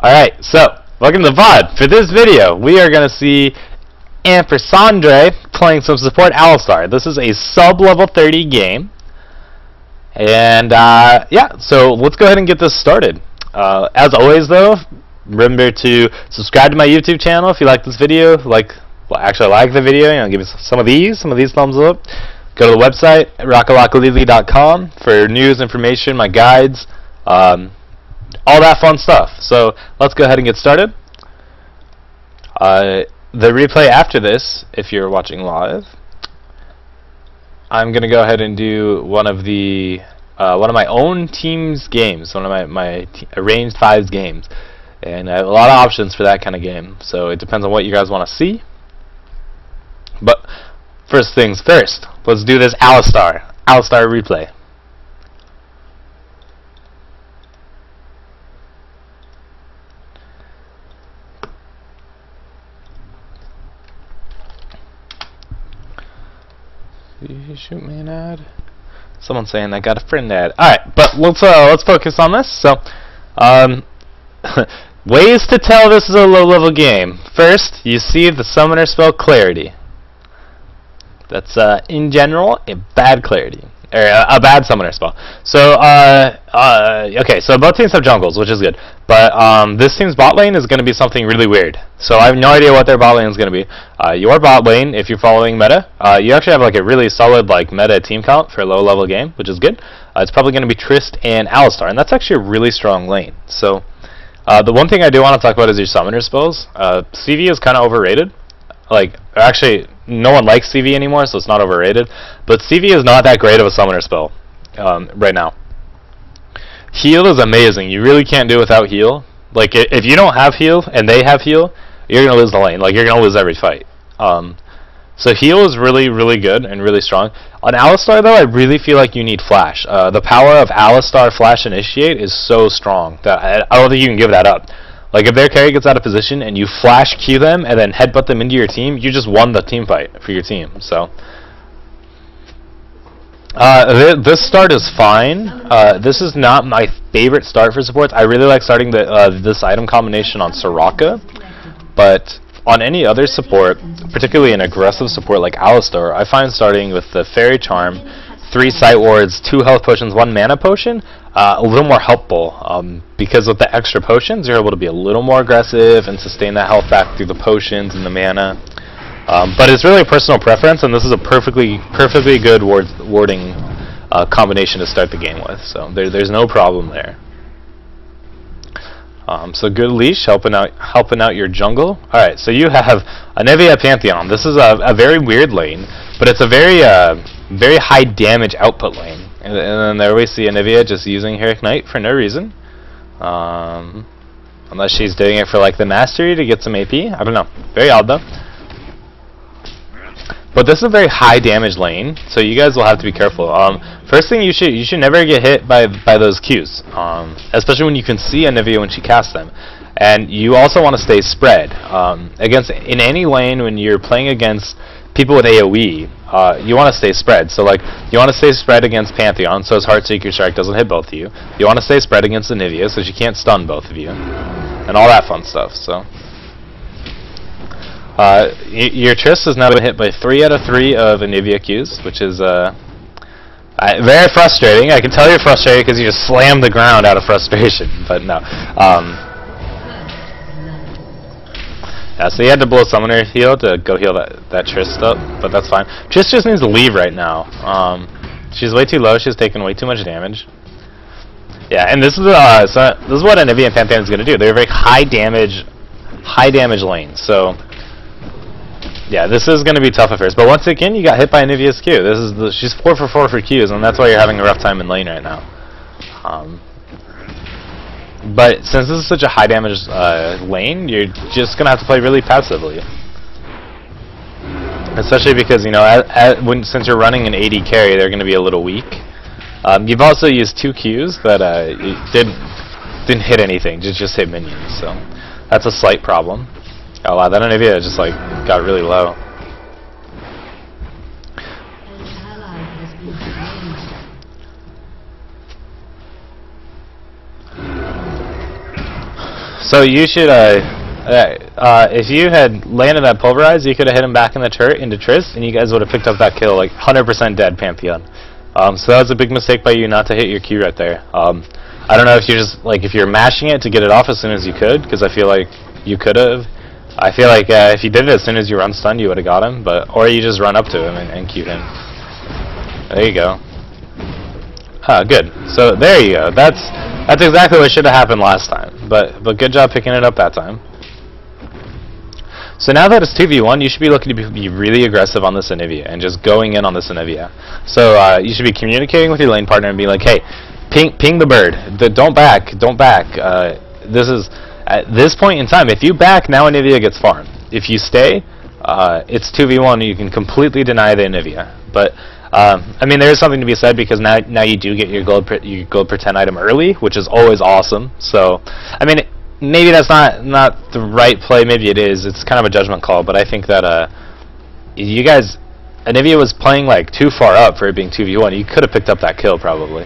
Alright, so, welcome to the VOD. For this video, we are going to see Ampersandre playing some support Alistar. This is a sub-level 30 game. And, yeah, so let's go ahead and get this started. As always, though, remember to subscribe to my YouTube channel if you like this video. Like the video, give me some of these thumbs up. Go to the website, rockalockalili.com for news, information, my guides, all that fun stuff. So let's go ahead and get started. The replay after this, if you're watching live, I'm gonna go ahead and do one of my own team's games, one of my arranged fives games, and I have a lot of options for that kind of game. So it depends on what you guys want to see. But first things first, let's do this Alistar replay. You shoot me an ad. Someone's saying I got a friend ad. Alright, but let's focus on this. So, ways to tell this is a low-level game. First, you see the summoner spell Clarity. That's in general a bad clarity, or a bad summoner spell. So, okay, so both teams have jungles, which is good. But this team's bot lane is going to be something really weird. So I have no idea what their bot lane is going to be. Your bot lane, if you're following meta, you actually have like a really solid meta team count for a low-level game, which is good. It's probably going to be Trist and Alistar, and that's actually a really strong lane. So the one thing I do want to talk about is your summoner spells. CV is kind of overrated. Actually, no one likes CV anymore, so it's not overrated. But CV is not that great of a summoner spell right now. Heal is amazing. You really can't do without heal. If you don't have heal and they have heal, you're gonna lose the lane. You're gonna lose every fight. So heal is really, really good and really strong. On Alistar, though, I really feel like you need flash. The power of Alistar Flash Initiate is so strong that I don't think you can give that up. If their carry gets out of position and you flash Q them and then headbutt them into your team, you just won the team fight for your team. So this start is fine. This is not my favorite start for supports. I really like starting this item combination on Soraka, but on any other support, particularly an aggressive support like Alistar, I find starting with the Fairy Charm, 3 Sight Wards, 2 health potions, 1 mana potion, a little more helpful, because with the extra potions, you're able to be a little more aggressive and sustain that health back through the potions and the mana. But it's really a personal preference, and this is a perfectly good warding combination to start the game with. So there's no problem there. So good leash, helping out your jungle. All right, so you have Anivia Pantheon. This is a very weird lane, but it's a very high damage output lane. And then there we see Anivia just using her Ignite for no reason. Unless she's doing it for the mastery to get some AP. I don't know. Very odd though. But this is a very high damage lane, so you guys will have to be careful. First thing, you should never get hit by those Qs, especially when you can see Anivia when she casts them. And you also want to stay spread. In any lane when you're playing against people with AoE, you want to stay spread. So you want to stay spread against Pantheon, so his Heartseeker Strike doesn't hit both of you. You want to stay spread against Anivia, so she can't stun both of you, and all that fun stuff. So your Trist has now been hit by 3 out of 3 of Anivia Qs, which is very frustrating. I can tell you're frustrated because you just slammed the ground out of frustration. But no. Yeah, so you had to blow Summoner heal to go heal that Trist up, but that's fine. Trist just needs to leave right now. She's way too low. She's taking way too much damage. Yeah, and this is what Anivia and Pantheon is going to do. They're a very high damage lane. So yeah, this is going to be tough at first. But once again, you got hit by Anivia's Q. She's 4 for 4 for Qs, and that's why you're having a rough time in lane right now. But since this is such a high damage lane, you're just going to have to play really passively. Especially because, since you're running an AD carry, they're going to be a little weak. You've also used 2 Qs that didn't hit anything, just hit minions. So that's a slight problem. Oh wow, that Anivia just got really low. So you should, if you had landed that pulverize, you could have hit him back in the turret into Triss, and you guys would have picked up that kill, like 100% dead Pantheon. So that was a big mistake by you not to hit your Q right there. I don't know if you're just, like, if you're mashing it to get it off as soon as you could, because I feel like you could have. I feel like if you did it as soon as you run stunned, you would have got him, or you just run up to him and Q him. There you go. Good. So there you go. That's exactly what should have happened last time. But good job picking it up that time. So now that it's 2v1, you should be looking to be really aggressive on this Anivia and just going in on this Anivia. So you should be communicating with your lane partner and be like, hey, ping the bird. Don't back. This is at this point in time. If you back, now Anivia gets farmed. If you stay, it's 2v1. And you can completely deny the Anivia. But I mean, there is something to be said because now you do get your gold pretend item early, which is always awesome. So I mean, maybe that's not the right play. Maybe it is. It's kind of a judgment call. But I think that you guys, Anivia was playing like too far up for it being 2v1. You could have picked up that kill probably.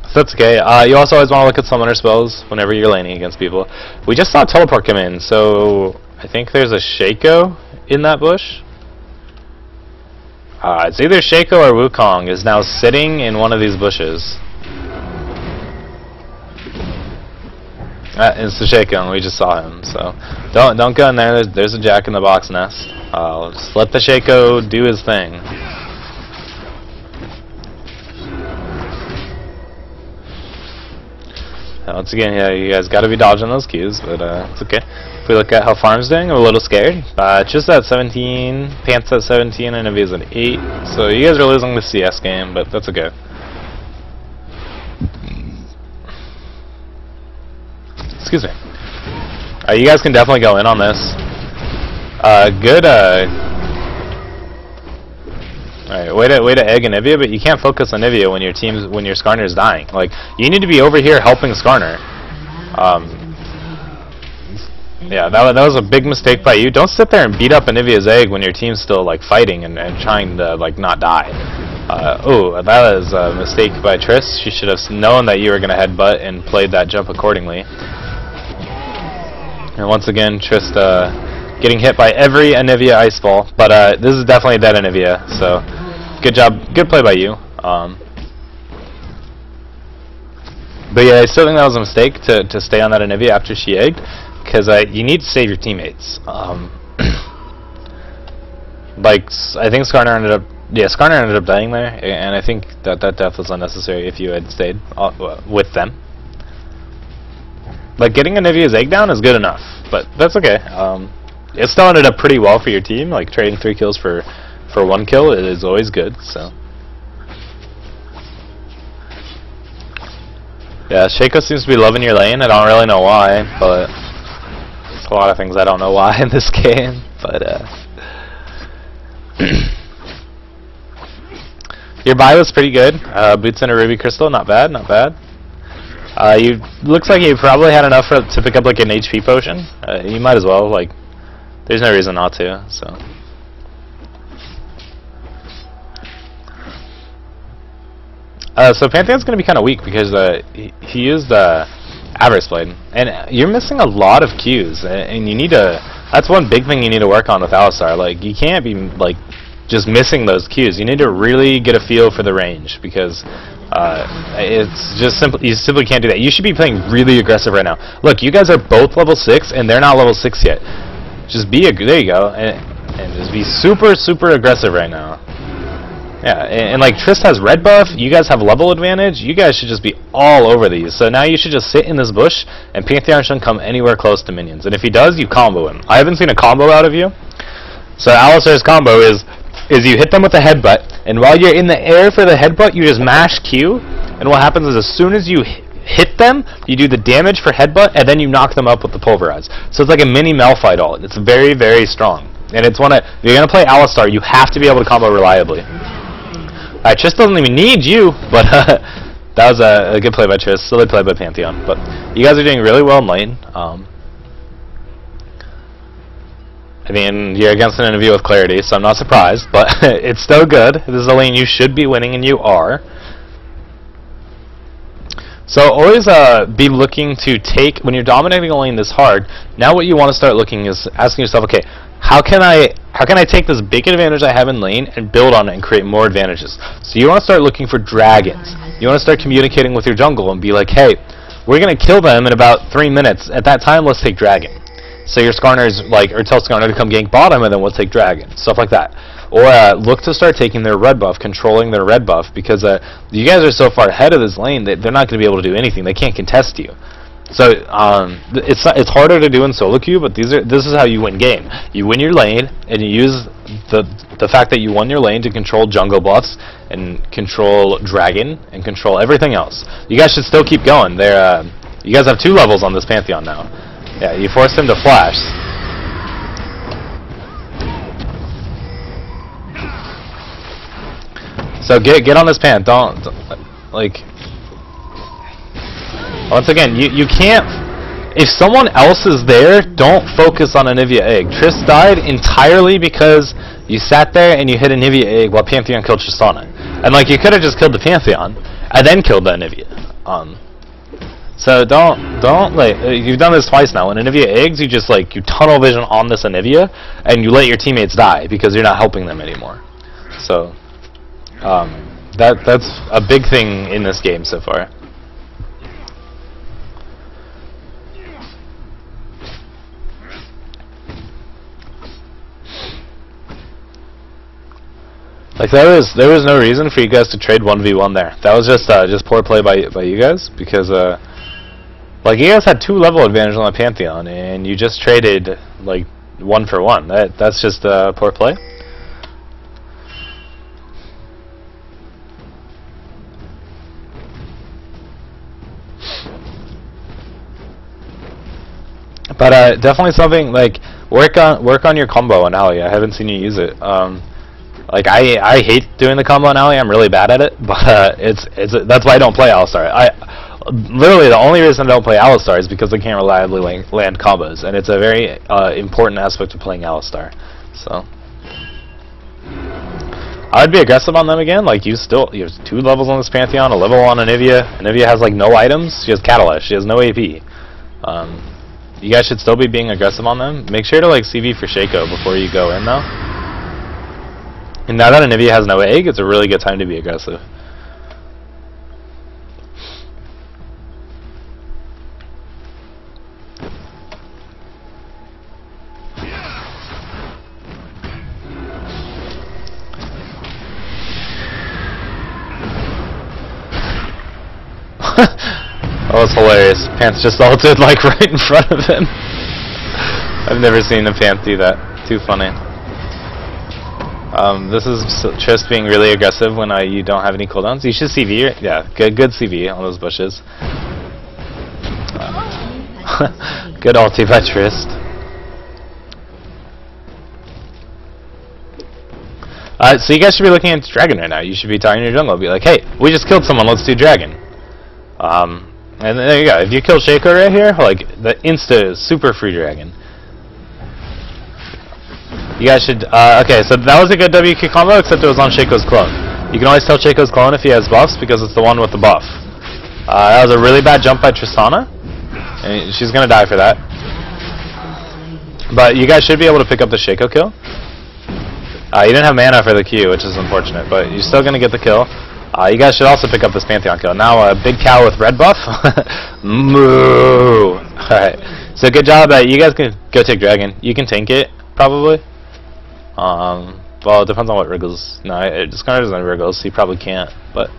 So that's okay. You also always want to look at summoner spells whenever you're laning against people. We just saw teleport come in, so I think there's a Shaco in that bush. It's either Shaco or Wukong is now sitting in one of these bushes. It's the Shaco, and we just saw him. So don't go in there. There's a Jack in the Box nest. Just let the Shaco do his thing. Once again, yeah, you guys got to be dodging those Qs, but it's okay. If we look at how farm's doing, we're a little scared. Just at 17, Pants at 17, and Anivia's at 8. So you guys are losing the CS game, but that's okay. Excuse me. You guys can definitely go in on this. Good. Alright, way to egg Anivia, but you can't focus on Anivia when your Skarner's dying. Like, you need to be over here helping Skarner. Yeah, that was a big mistake by you. Don't sit there and beat up Anivia's egg when your team's still like fighting and trying to like not die. Oh, that was a mistake by Triss. She should have known that you were gonna headbutt and played that jump accordingly. And once again, Triss getting hit by every Anivia ice ball, but this is definitely a dead Anivia, so good job, good play by you. But yeah, I still think that was a mistake to stay on that Anivia after she egged, because you need to save your teammates. Like, I think Skarner ended up dying there, and I think that death was unnecessary if you had stayed with them. Like, getting Anivia's egg down is good enough, but that's okay. It still ended up pretty well for your team. Like, trading 3 kills for 1 kill is always good. So yeah, Shaco seems to be loving your lane. I don't really know why, but a lot of things I don't know why in this game. But your buy was pretty good. Boots and a ruby crystal, not bad, not bad. Looks like you probably had enough to pick up like an HP potion. You might as well. Like, there's no reason not to. So Pantheon's going to be kind of weak because he used Avarice Blade, and you're missing a lot of Qs, and you need to. That's one big thing you need to work on with Alistar. Like, you can't be like just missing those Qs. You need to really get a feel for the range because it's just you simply can't do that. You should be playing really aggressive right now. Look, you guys are both level 6, and they're not level 6 yet. Just be there you go, and just be super aggressive right now. Yeah, and like Triss has red buff, you guys have level advantage, you guys should just be all over these. So now you should just sit in this bush, and Pantheon shouldn't come anywhere close to minions. And if he does, you combo him. I haven't seen a combo out of you. So Alistar's combo is you hit them with a headbutt, and while you're in the air for the headbutt, you just mash Q, and what happens is as soon as you hit them, you do the damage for headbutt, and then you knock them up with the pulverize. So it's like a mini Malphite ult. It's very strong. And it's if you're going to play Alistar, you have to be able to combo reliably. Alright, Triss doesn't even need you, but that was a good play by Triss, silly play by Pantheon. But you guys are doing really well in lane. I mean, you're against an interview with clarity, so I'm not surprised, but it's still good. This is a lane you should be winning, and you are. So always be looking to take, when you're dominating a lane this hard, now what you want to start looking is asking yourself, okay, how can I take this big advantage I have in lane and build on it and create more advantages? So you want to start looking for dragons. You want to start communicating with your jungle and be like, hey, we're going to kill them in about 3 minutes. At that time, let's take dragon. So your Skarner's like, or tell Skarner to come gank bottom and then we'll take dragon. Stuff like that. Or look to start taking their red buff, controlling their red buff, because you guys are so far ahead of this lane that they're not going to be able to do anything. They can't contest you. So it's harder to do in solo queue, but this is how you win game. You win your lane, and you use the fact that you won your lane to control jungle buffs and control dragon and control everything else. You guys should still keep going. You guys have 2 levels on this Pantheon now. Yeah, you forced him to flash. So get on this pan. Don't like. Once again, you can't. If someone else is there, don't focus on a Nivea egg. Triss died entirely because you sat there and you hit a Nivea egg while Pantheon killed Tristana. And like you could have just killed the Pantheon and then killed the Nivea. So don't like, you've done this twice now. When Anivia eggs, you just like, you tunnel vision on this Anivia and you let your teammates die because you're not helping them anymore. So that's a big thing in this game so far. Like there was no reason for you guys to trade 1v1 there. That was just poor play by you guys, because like you guys had 2 level advantage on the Pantheon and you just traded like 1 for 1. That's just poor play. But definitely something like work on your combo on Ali. I haven't seen you use it. Like I hate doing the combo on Ali. I'm really bad at it, but that's why I don't play Alistar. Literally the only reason I don't play Alistar is because I can't reliably land combos, and it's a very important aspect of playing Alistar. So I'd be aggressive on them again. Like you have 2 levels on this Pantheon, a level on Anivia. Anivia has like no items. She has Catalyst. She has no AP. You guys should still be being aggressive on them. Make sure to like CV for Shaco before you go in though. And now that Anivia has no egg, it's a really good time to be aggressive. That was hilarious. Pants just ulted like right in front of him. I've never seen a Pants do that. Too funny. This is Triss being really aggressive when you don't have any cooldowns. You should CV. Yeah, good CV on those bushes. Good ulti by Triss. So you guys should be looking at Dragon right now. You should be talking to your jungle. Be like, hey, we just killed someone. Let's do Dragon. And there you go. If you kill Shaco right here, like the insta super free Dragon. You guys should, okay, so that was a good WQ combo, except it was on Shaco's clone. You can always tell Shaco's clone if he has buffs, because it's the one with the buff. That was a really bad jump by Tristana, and she's gonna die for that. But you guys should be able to pick up the Shaco kill. You didn't have mana for the Q, which is unfortunate, but you're still gonna get the kill. You guys should also pick up this Pantheon kill. Now, big cow with red buff. Moo! Alright, so good job. You guys can go take Dragon. You can tank it, probably. Well, it depends on what Wriggles. No, Skarner doesn't have Wriggles, so he probably can't. But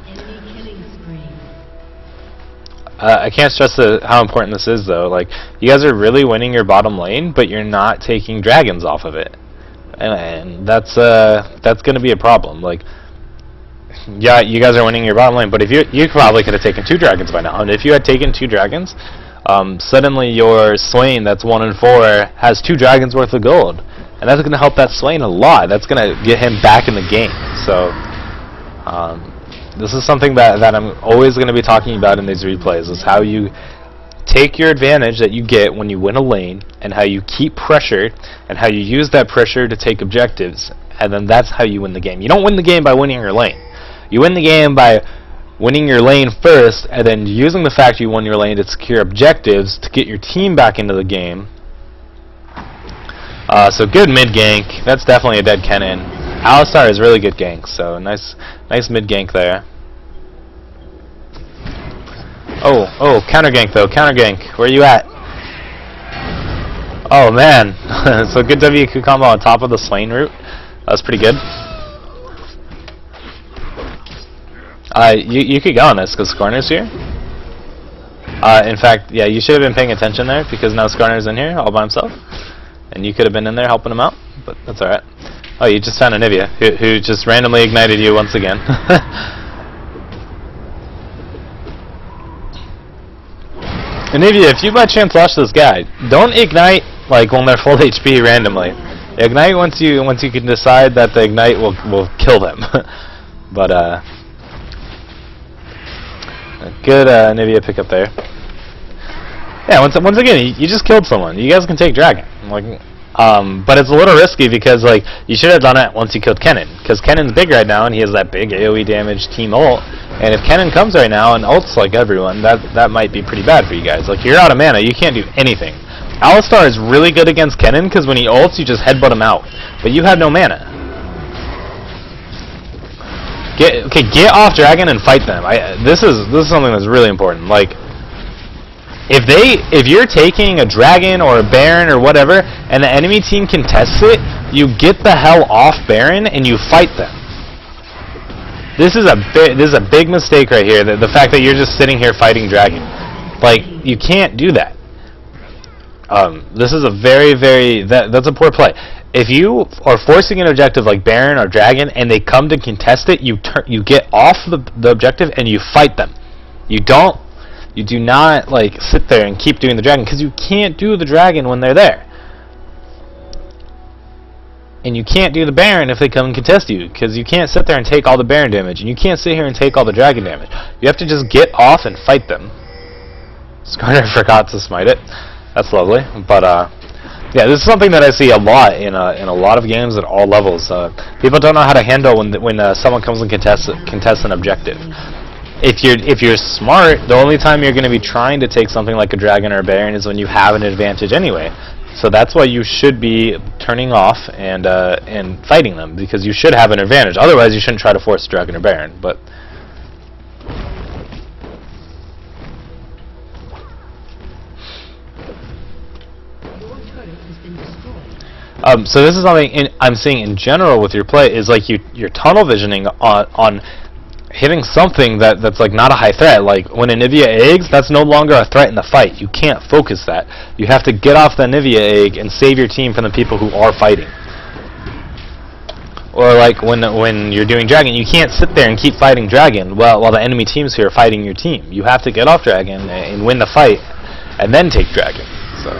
I can't stress how important this is, though. Like, you guys are really winning your bottom lane, but you're not taking dragons off of it, and that's gonna be a problem. Like, yeah, you guys are winning your bottom lane, but if you probably could have taken 2 dragons by now, and if you had taken 2 dragons, suddenly your Swain that's 1 in 4 has 2 dragons worth of gold. And that's going to help that Swain a lot. That's going to get him back in the game. So, this is something that I'm always going to be talking about in these replays, is how you take your advantage that you get when you win a lane, and how you keep pressure, and how you use that pressure to take objectives, and then that's how you win the game. You don't win the game by winning your lane. You win the game by winning your lane first, and then using the fact you won your lane to secure objectives to get your team back into the game. So good mid gank. That's definitely a dead Kennen. Alistar is really good gank, so nice mid gank there. Oh, counter gank though, counter gank. Where are you at? Oh man, so good WQ combo on top of the Swain route. That was pretty good. You could go on this because Scorner's here. In fact, yeah, you should have been paying attention there because now Scorner's in here all by himself. And you could have been in there helping him out, but that's alright. Oh, you just found Anivia, who just randomly ignited you once again. Anivia, if you by chance watch this guy, don't ignite like when they're full HP randomly. Ignite once you can decide that the ignite will kill them. But good Anivia pick up there. Yeah, once again, you just killed someone. You guys can take Dragon. Like, but it's a little risky because like you should have done it once you killed Kennen, because Kennen's big right now and he has that big AoE damage team ult. And if Kennen comes right now and ults like everyone, that might be pretty bad for you guys. Like you're out of mana, you can't do anything. Alistar is really good against Kennen because when he ults, you just headbutt him out, but you have no mana. Get off Dragon and fight them. This is something that's really important. Like, if you're taking a Dragon or a Baron or whatever, and the enemy team contests it, you get the hell off Baron and you fight them. This is a big mistake right here. The fact that you're just sitting here fighting Dragon, like you can't do that. This is a that's a poor play. If you are forcing an objective like Baron or Dragon and they come to contest it, you get off the objective and you fight them. You do not like sit there and keep doing the Dragon, because you can't do the Dragon when they're there. And you can't do the Baron if they come and contest you, because you can't sit there and take all the Baron damage, and you can't sit here and take all the Dragon damage. You have to just get off and fight them. Skarner forgot to smite it. That's lovely, but yeah, this is something that I see a lot in a lot of games at all levels. People don't know how to handle when someone comes and contests an objective. If you're smart, the only time you're going to be trying to take something like a Dragon or a Baron is when you have an advantage anyway. So that's why you should be turning off and fighting them, because you should have an advantage. Otherwise, you shouldn't try to force a Dragon or Baron. But so this is something I'm seeing in general with your play, is like you're tunnel visioning on hitting something that's like not a high threat. Like when Anivia eggs, that's no longer a threat in the fight. You can't focus that. You have to get off the Anivia egg and save your team from the people who are fighting. Or like when you're doing Dragon, you can't sit there and keep fighting Dragon while the enemy team's here fighting your team. You have to get off Dragon and win the fight, and then take Dragon. So.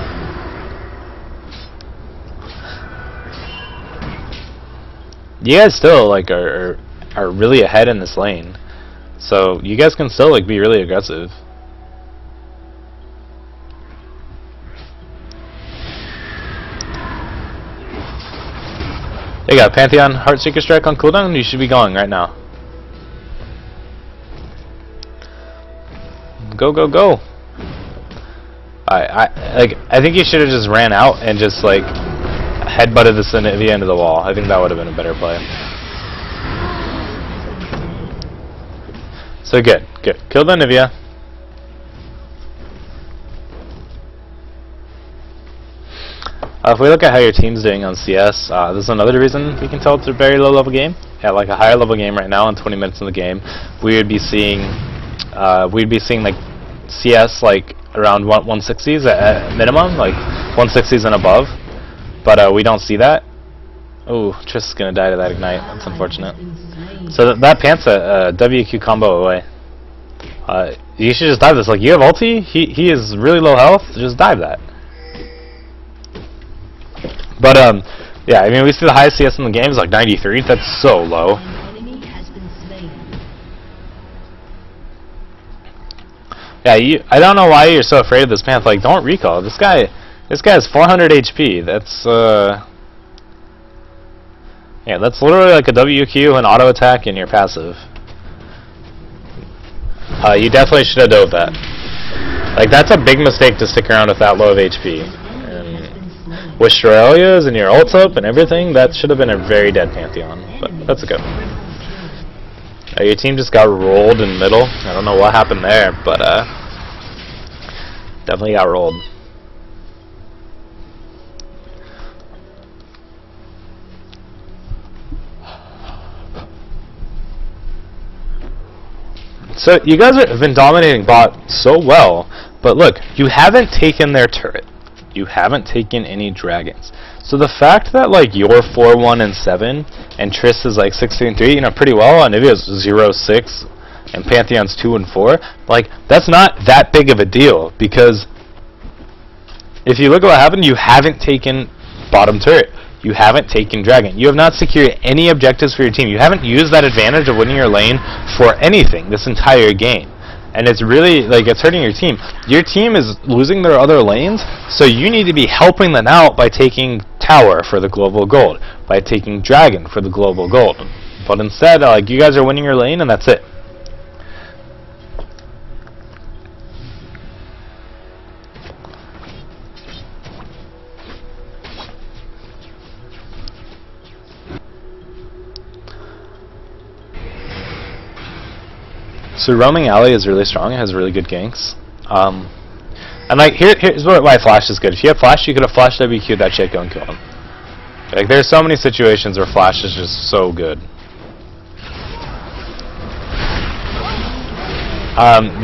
You guys still like are really ahead in this lane, so you guys can still like be really aggressive. They got Pantheon Heartseeker Strike on cooldown. You should be going right now. Go go go! I think you should have just ran out and just like headbutted this in at the end of the wall. I think that would have been a better play. So good. Kill the Anivia. If we look at how your team's doing on CS, this is another reason we can tell it's a very low level game. At like a higher level game right now, in 20 minutes in the game, we would be seeing like CS like around 160s at minimum, like 160s and above. But we don't see that. Oh, Triss is gonna die to that ignite. That's unfortunate. So that Pant's a WQ combo away. You should just dive this. Like, you have ulti, he is really low health, just dive that. But yeah, I mean, we see the highest CS in the game is like 93. That's so low. Yeah, I don't know why you're so afraid of this Panther. Like, don't recall. This guy has 400 HP. That's yeah, that's literally like a WQ, an auto attack, and your passive. You definitely should have dove that. Like, that's a big mistake to stick around with that low of HP. And with Shurelya's and your ults up and everything, that should have been a very dead Pantheon. But that's okay. Your team just got rolled in middle. I don't know what happened there, but definitely got rolled. So you guys have been dominating bot so well, but look, you haven't taken their turret. You haven't taken any dragons. So the fact that like you're 4-1 and 7 and Triss is like 6-3, you know, pretty well, and Nivea's 0-6 and Pantheon's 2 and 4, like that's not that big of a deal, because if you look at what happened, you haven't taken bottom turret. You haven't taken dragon. You have not secured any objectives for your team. You haven't used that advantage of winning your lane for anything this entire game. And it's really, like, it's hurting your team. Your team is losing their other lanes, so you need to be helping them out by taking tower for the global gold, by taking dragon for the global gold. But instead, like, you guys are winning your lane and that's it. So roaming alley is really strong. It has really good ganks. And like here's why flash is good. If you had flash, you could have flashed WQ'd that shit, go and kill him. Like there's so many situations where flash is just so good.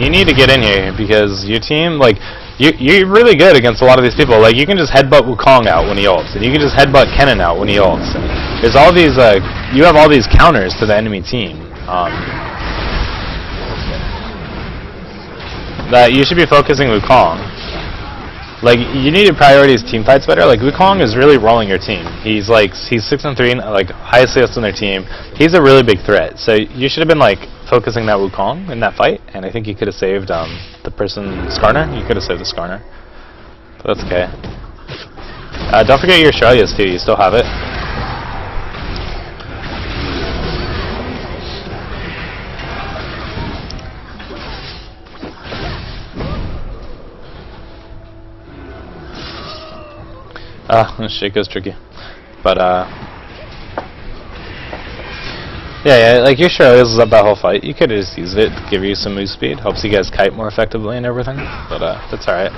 You need to get in here because your team, like you're really good against a lot of these people. Like you can just headbutt Wukong out when he ults, and you can just headbutt Kennen out when he ults. And there's all these you have all these counters to the enemy team. That you should be focusing Wukong. Like you need to prioritize team fights better. Like Wukong is really rolling your team. He's 6-3, like highest CS on their team. He's a really big threat. So you should have been like focusing that Wukong in that fight, and I think you could have saved the person Skarner. You could have saved the Skarner. But that's okay. Don't forget your Shurelya's too. You still have it. This shit goes tricky. But, yeah, like your Shurelya's is up that whole fight. You could have just used it to give you some move speed. Helps you guys kite more effectively and everything. But, that's alright.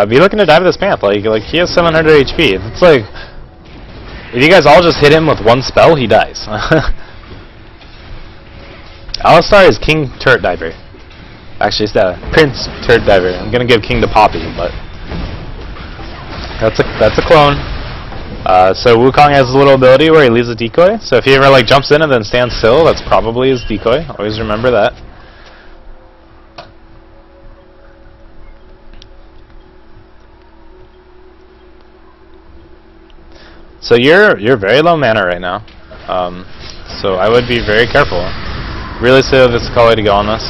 Be looking to dive this Panth. Like, he has 700 HP. It's like, if you guys all just hit him with one spell, he dies. Alistar is King Turret Diver. Actually, it's Prince Turret Diver. I'm gonna give King to Poppy, but that's a clone. So Wukong has a little ability where he leaves a decoy. So if he ever like jumps in and then stands still, that's probably his decoy. Always remember that. So you're very low mana right now. So I would be very careful. Really save this color to go on this.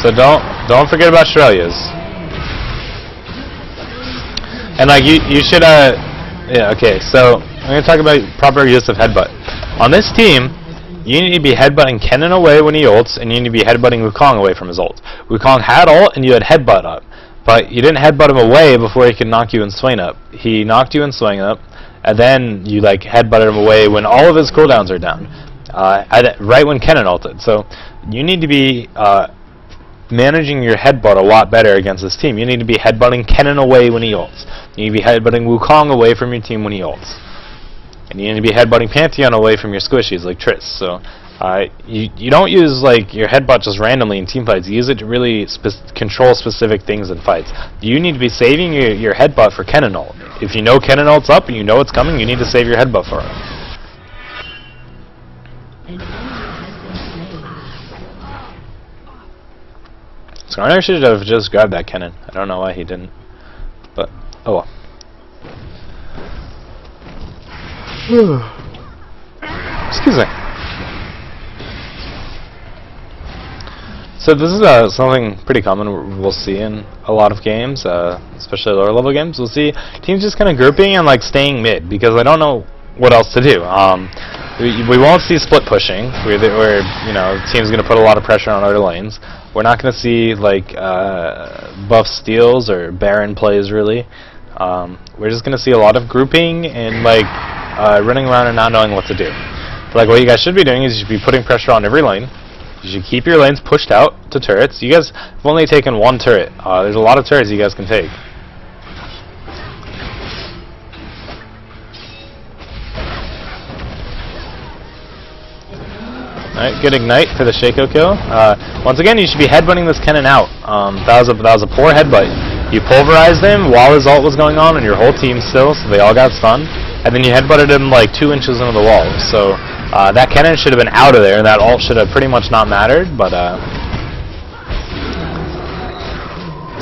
So don't forget about Shurelya's. And like you should yeah, okay, so I'm gonna talk about proper use of headbutt. On this team, you need to be headbutting Kennen away when he ults, and you need to be headbutting Wukong away from his ult. Wukong had ult and you had headbutt up, but you didn't headbutt him away before he could knock you and Swain up. He knocked you and Swain up, and then you like headbutted him away when all of his cooldowns are down. Right when Kennen ulted. So you need to be managing your headbutt a lot better against this team. You need to be headbutting Kennen away when he ults. You need to be headbutting Wukong away from your team when he ults. And you need to be headbutting Pantheon away from your squishies like Triss. So you don't use like your headbutt just randomly in team fights. You use it to really control specific things in fights. You need to be saving your headbutt for Kennen ult. If you know Kennen ult's up and you know it's coming, you need to save your headbutt for it. Skarner should have just grabbed that Kennen. I don't know why he didn't. But, oh well. Excuse me. So this is something pretty common we'll see in a lot of games, especially lower level games. We'll see teams just kind of grouping and like staying mid, because I don't know what else to do. We won't see split pushing, where you know the team's going to put a lot of pressure on other lanes. We're not going to see like buff steals or Baron plays really. We're just going to see a lot of grouping and like running around and not knowing what to do. But, like what you guys should be doing is you should be putting pressure on every lane. You should keep your lanes pushed out to turrets. You guys have only taken one turret. There's a lot of turrets you guys can take. Alright, good ignite for the Shaco kill. Once again, you should be headbutting this Kennen out. That was a poor headbutt. You pulverized him while his ult was going on, and your whole team still, so they all got stunned. And then you headbutted him like 2 inches into the wall. So that Kennen should have been out of there, and that ult should have pretty much not mattered. But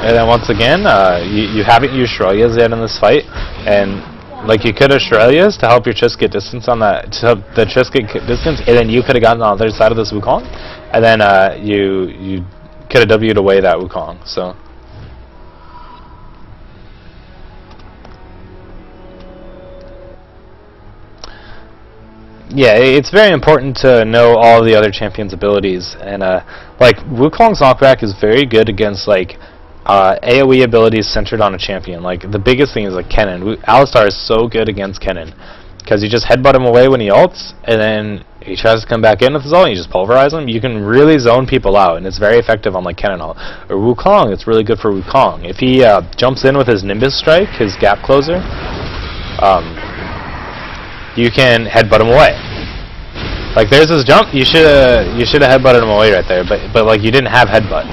and then once again, you haven't used Shurelya's yet in this fight, and like you could have Shurelya's to help your Triss get distance on that, to help the Triss get distance, and then you could have gotten on the other side of this Wukong, and then you could have W'd away that Wukong. So. Yeah, it's very important to know all the other champions' abilities, and like Wukong's knockback is very good against like AoE abilities centered on a champion. Like the biggest thing is like Kennen. Alistar is so good against Kennen because you just headbutt him away when he ults, and then he tries to come back in with his ult, and you just pulverize him. You can really zone people out, and it's very effective on like Kennen ult. Or Wukong, it's really good for Wukong. If he jumps in with his Nimbus Strike, his gap closer, you can headbutt him away. Like there's this jump, you should have headbutted him away right there, but like you didn't have headbutt.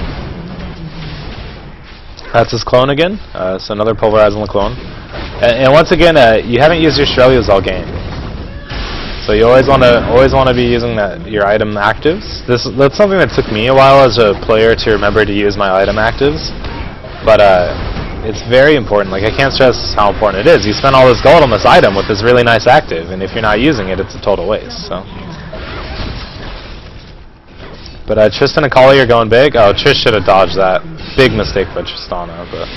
That's his clone again, so another pulverize on the clone. And once again, you haven't used your Shurelya's all game, so you always want to be using your item actives. That's something that took me a while as a player to remember to use my item actives, but it's very important. Like I can't stress how important it is. You spend all this gold on this item with this really nice active, and if you're not using it, it's a total waste. So. But Tristan and Kali are going big. Oh, Trish should have dodged that. Big mistake by Tristana, but.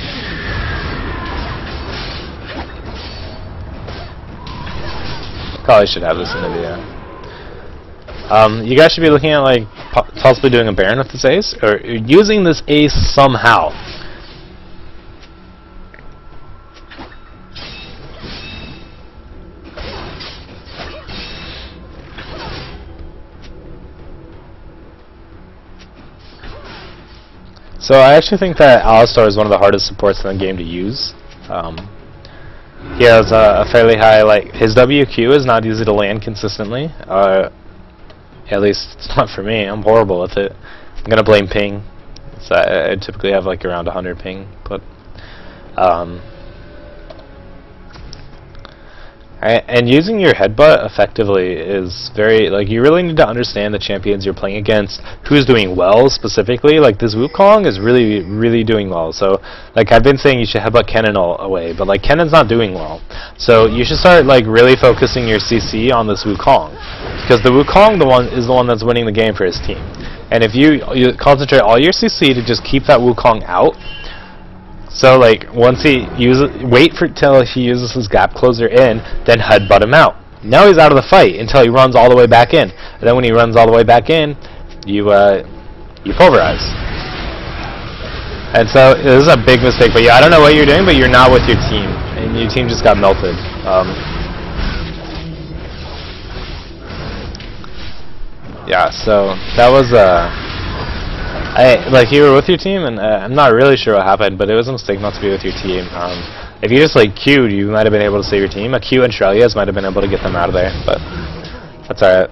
Kali should have this in the video. You guys should be looking at like possibly doing a Baron with this ace, or using this ace somehow. So I actually think that Alistar is one of the hardest supports in the game to use. He has a fairly high, like, his WQ is not easy to land consistently. At least it's not for me. I'm horrible with it. I'm gonna blame ping. So I typically have like around 100 ping, but and using your headbutt effectively is very, like, you really need to understand the champions you're playing against, who's doing well specifically. Like this Wukong is really doing well. So like I've been saying you should headbutt Kennen away, but like Kennen's not doing well. So you should start like really focusing your CC on this Wukong, because the Wukong is the one that's winning the game for his team. And if you concentrate all your CC to just keep that Wukong out. So like once he wait till he uses his gap closer in, then headbutt him out. Now he's out of the fight until he runs all the way back in. And then when he runs all the way back in, you pulverize. And so this is a big mistake. But yeah, I don't know what you're doing, but you're not with your team, and your team just got melted. Yeah, so that was like you were with your team, and I'm not really sure what happened, but it was a mistake not to be with your team. If you just like queued, you might have been able to save your team. A Q and Shurelya's might have been able to get them out of there, but that's alright.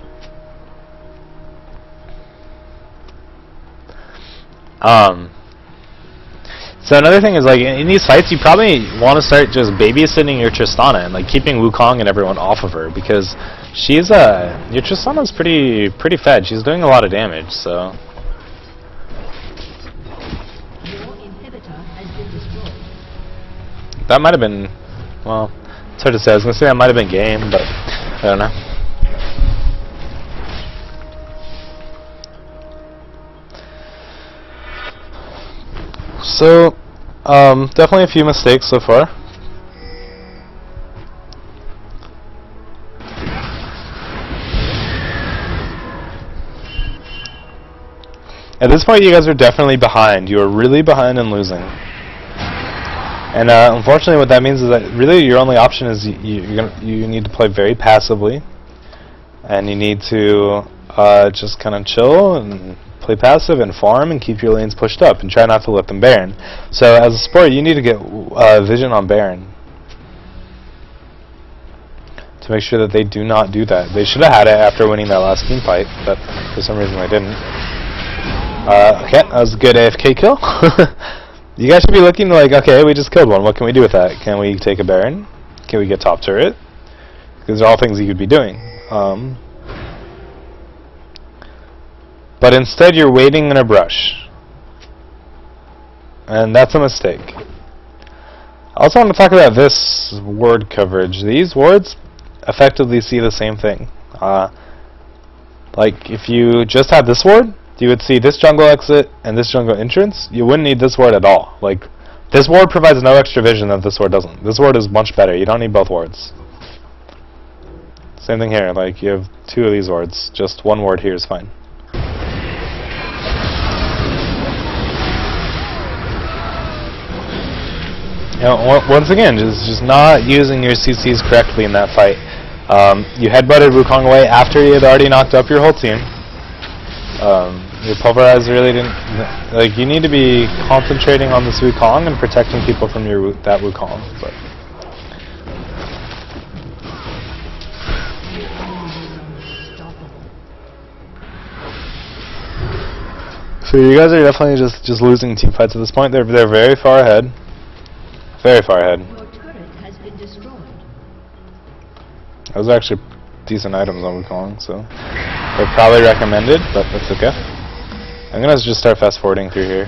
So another thing is, like, in these fights, you probably want to start just babysitting your Tristana and like keeping Wukong and everyone off of her, because she's your Tristana's pretty fed. She's doing a lot of damage, so. That might have been, well, it's hard to say. I was going to say that might have been game, but I don't know. So, definitely a few mistakes so far. At this point, you guys are definitely behind. You are really behind and losing. And unfortunately, what that means is that really your only option is you need to play very passively, and you need to just kind of chill and play passive and farm and keep your lanes pushed up and try not to let them Baron. So as a support, you need to get vision on Baron to make sure that they do not do that. They should have had it after winning that last team fight, but for some reason they didn't. Okay, that was a good AFK kill. You guys should be looking like, okay, we just killed one. What can we do with that? Can we take a Baron? Can we get top turret? These are all things you could be doing. But instead you're waiting in a brush. And that's a mistake. I also want to talk about this ward coverage. These wards effectively see the same thing. Like if you just had this ward, you would see this jungle exit and this jungle entrance. You wouldn't need this ward at all. Like this ward provides no extra vision that this ward doesn't. This ward is much better. You don't need both wards. Same thing here. Like you have two of these wards. Just one ward here is fine. You know, once again, just not using your CCs correctly in that fight. You headbutted Wukong away after you had already knocked up your whole team. Your pulverizer really didn't. Like, you need to be concentrating on this Wukong and protecting people from that Wukong. But so you guys are definitely just losing team fights at this point. They're very far ahead. Very far ahead. Your turret has been destroyed. Those are actually decent items on Wukong, so they're probably recommended, but that's okay. I'm gonna just start fast forwarding through here.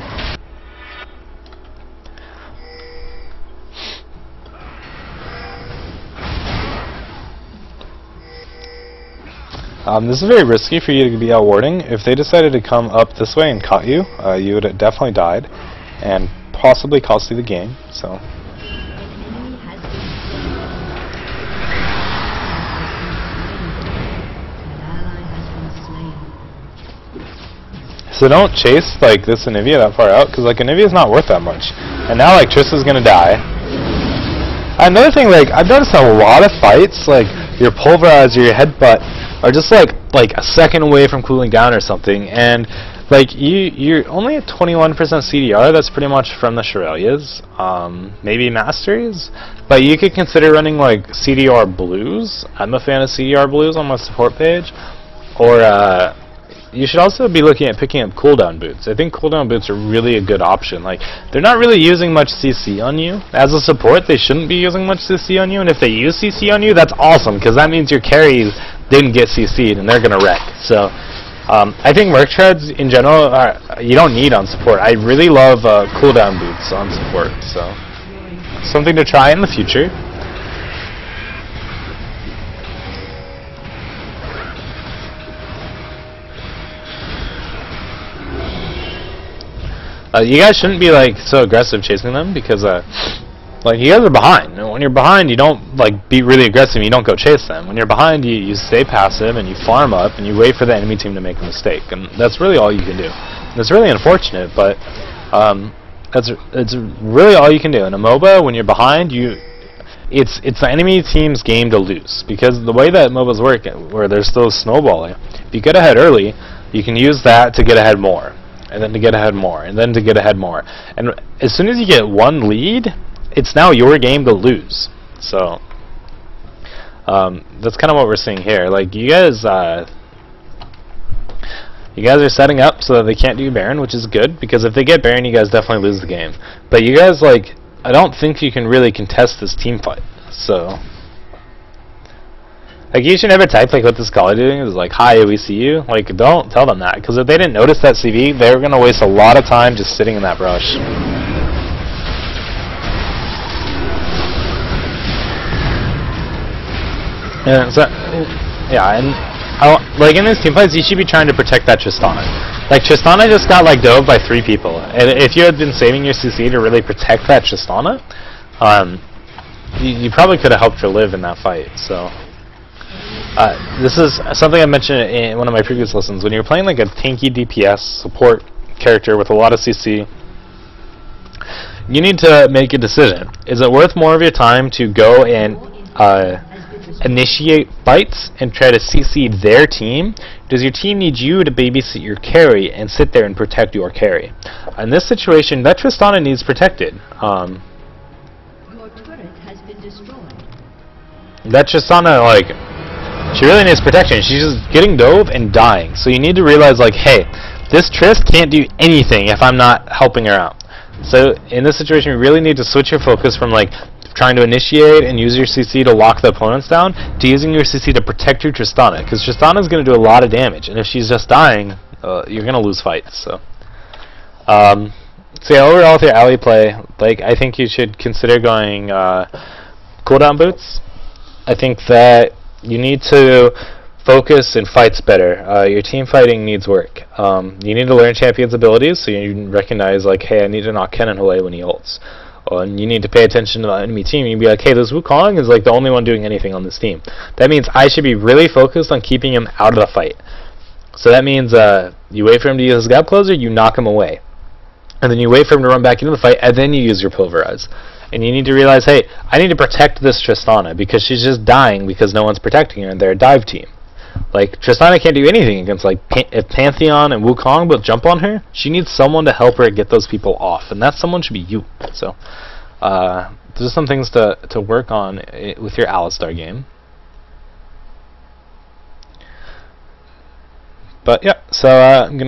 This is very risky for you to be out warding. If they decided to come up this way and caught you, you would have definitely died, and possibly cost you the game. So. So don't chase like this Anivia that far out, because like Anivia's not worth that much. And now like Trista's gonna die. Another thing, like I've noticed a lot of fights, like your pulverizer, your headbutt, are just like a second away from cooling down or something, and like you're only at 21% CDR. That's pretty much from the Shirelias, maybe Masteries, but you could consider running like CDR Blues. I'm a fan of CDR Blues on my support page, or you should also be looking at picking up cooldown boots. I think cooldown boots are really a good option. Like, they're not really using much CC on you. As a support, they shouldn't be using much CC on you, and if they use CC on you, that's awesome, because that means your carries didn't get CC'd, and they're going to wreck. So, I think Merc Treads, in general, you don't need on support. I really love cooldown boots on support, so something to try in the future. You guys shouldn't be like so aggressive chasing them, because like you guys are behind. And when you're behind, you don't like be really aggressive. You don't go chase them. When you're behind, you stay passive and you farm up and you wait for the enemy team to make a mistake. And that's really all you can do. And it's really unfortunate, but it's really all you can do. In a MOBA, when you're behind, it's the enemy team's game to lose, because the way that MOBAs work, where they're still snowballing, if you get ahead early, you can use that to get ahead more. And then to get ahead more, and then to get ahead more. And as soon as you get one lead, it's now your game to lose. So that's kind of what we're seeing here. Like you guys are setting up so that they can't do Baron, which is good, because if they get Baron, you guys definitely lose the game. But you guys, like, I don't think you can really contest this team fight. So like, you should never type like what this caller doing is like, hi, we see you. Like, don't tell them that, because if they didn't notice that CV, they're going to waste a lot of time just sitting in that brush. And so, yeah, and like in these team fights, you should be trying to protect that Tristana. Like, Tristana just got like dove by 3 people, and if you had been saving your CC to really protect that Tristana, you probably could have helped her live in that fight. So. This is something I mentioned in one of my previous lessons. When you're playing like a tanky DPS support character with a lot of CC, you need to make a decision. Is it worth more of your time to go and initiate fights and try to CC their team? Does your team need you to babysit your carry and sit there and protect your carry? In this situation, that Tristana needs protected. Your turret has been destroyed. That Tristana, like, she really needs protection. She's just getting dove and dying. So you need to realize, like, hey, this Trist can't do anything if I'm not helping her out. So in this situation, you really need to switch your focus from, like, trying to initiate and use your CC to lock the opponents down to using your CC to protect your Tristana, because Tristana is going to do a lot of damage, and if she's just dying, you're going to lose fights. So yeah, overall with your ally play, like, I think you should consider going cooldown boots. I think that you need to focus in fights better. Your team fighting needs work. You need to learn champions' abilities, so you recognize, like, hey, I need to knock Kennen away when he ults. And you need to pay attention to the enemy team. You can be like, hey, this Wukong is like the only one doing anything on this team. That means I should be really focused on keeping him out of the fight. So that means you wait for him to use his gap closer, you knock him away. And then you wait for him to run back into the fight, and then you use your pulverize. And you need to realize, hey, I need to protect this Tristana because she's just dying because no one's protecting her and they're a dive team. Like, Tristana can't do anything against, like, if Pantheon and Wukong will jump on her, she needs someone to help her get those people off, and that someone should be you. So, there's some things to work on with your Alistar game. But, yeah, so I'm going to